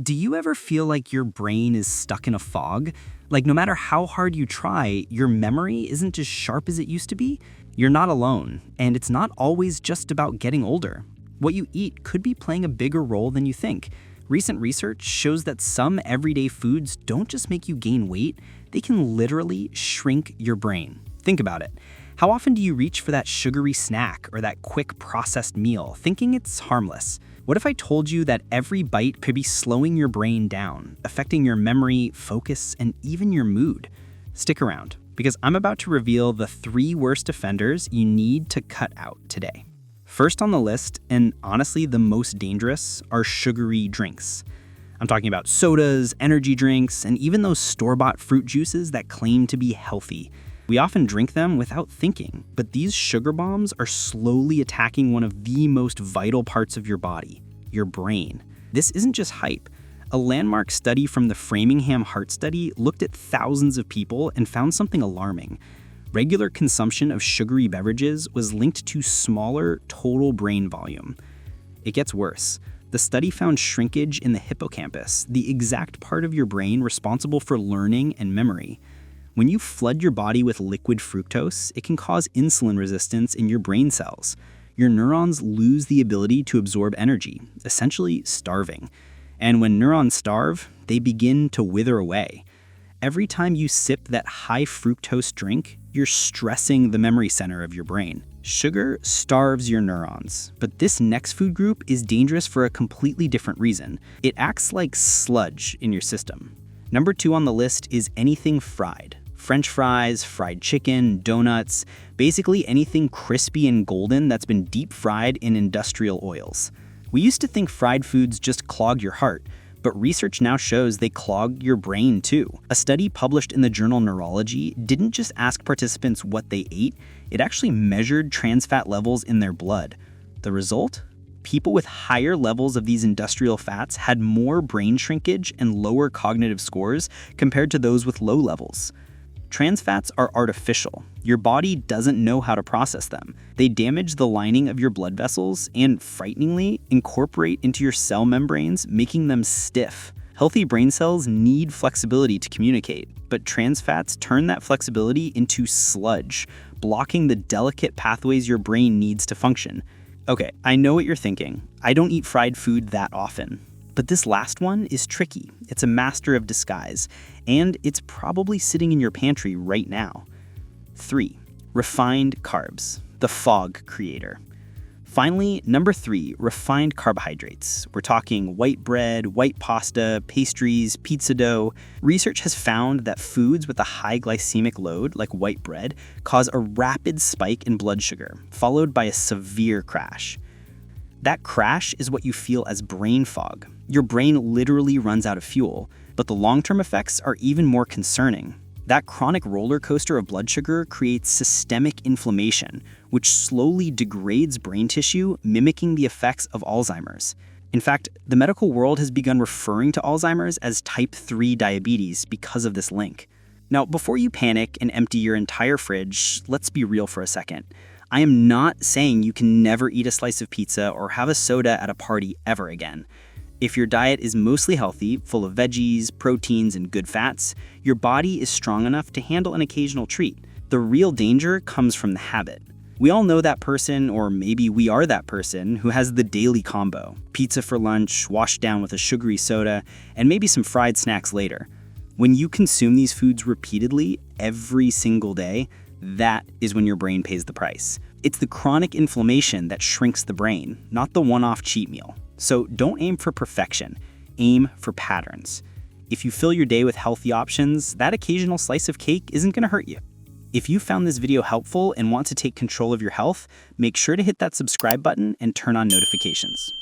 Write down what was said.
Do you ever feel like your brain is stuck in a fog? Like no matter how hard you try, your memory isn't as sharp as it used to be? You're not alone, and it's not always just about getting older. What you eat could be playing a bigger role than you think. Recent research shows that some everyday foods don't just make you gain weight, they can literally shrink your brain. Think about it. How often do you reach for that sugary snack or that quick processed meal, thinking it's harmless? What if I told you that every bite could be slowing your brain down, affecting your memory, focus, and even your mood? Stick around, because I'm about to reveal the 3 worst offenders you need to cut out today. First on the list, and honestly the most dangerous, are sugary drinks. I'm talking about sodas, energy drinks, and even those store-bought fruit juices that claim to be healthy. We often drink them without thinking, but these sugar bombs are slowly attacking one of the most vital parts of your body, your brain. This isn't just hype. A landmark study from the Framingham Heart Study looked at thousands of people and found something alarming. Regular consumption of sugary beverages was linked to smaller total brain volume. It gets worse. The study found shrinkage in the hippocampus, the exact part of your brain responsible for learning and memory. When you flood your body with liquid fructose, it can cause insulin resistance in your brain cells. Your neurons lose the ability to absorb energy, essentially starving. And when neurons starve, they begin to wither away. Every time you sip that high fructose drink, you're stressing the memory center of your brain. Sugar starves your neurons, but this next food group is dangerous for a completely different reason. It acts like sludge in your system. Number 2 on the list is anything fried. French fries, fried chicken, donuts, basically anything crispy and golden that's been deep fried in industrial oils. We used to think fried foods just clog your heart, but research now shows they clog your brain too. A study published in the journal Neurology didn't just ask participants what they ate, it actually measured trans fat levels in their blood. The result? People with higher levels of these industrial fats had more brain shrinkage and lower cognitive scores compared to those with low levels. Trans fats are artificial. Your body doesn't know how to process them. They damage the lining of your blood vessels and, frighteningly, incorporate into your cell membranes, making them stiff. Healthy brain cells need flexibility to communicate, but trans fats turn that flexibility into sludge, blocking the delicate pathways your brain needs to function. Okay, I know what you're thinking. I don't eat fried food that often. But this last one is tricky. It's a master of disguise, and it's probably sitting in your pantry right now. 3. Refined carbs, the fog creator. Finally, number 3, refined carbohydrates. We're talking white bread, white pasta, pastries, pizza dough. Research has found that foods with a high glycemic load, like white bread, cause a rapid spike in blood sugar, followed by a severe crash. That crash is what you feel as brain fog. Your brain literally runs out of fuel, but the long-term effects are even more concerning. That chronic roller coaster of blood sugar creates systemic inflammation, which slowly degrades brain tissue, mimicking the effects of Alzheimer's. In fact, the medical world has begun referring to Alzheimer's as type 3 diabetes because of this link. Now, before you panic and empty your entire fridge, let's be real for a second. I am not saying you can never eat a slice of pizza or have a soda at a party ever again. If your diet is mostly healthy, full of veggies, proteins, and good fats, your body is strong enough to handle an occasional treat. The real danger comes from the habit. We all know that person, or maybe we are that person, who has the daily combo. Pizza for lunch, washed down with a sugary soda, and maybe some fried snacks later. When you consume these foods repeatedly, every single day, that is when your brain pays the price. It's the chronic inflammation that shrinks the brain, not the one-off cheat meal. So don't aim for perfection, aim for patterns. If you fill your day with healthy options, that occasional slice of cake isn't going to hurt you. If you found this video helpful and want to take control of your health, make sure to hit that subscribe button and turn on notifications.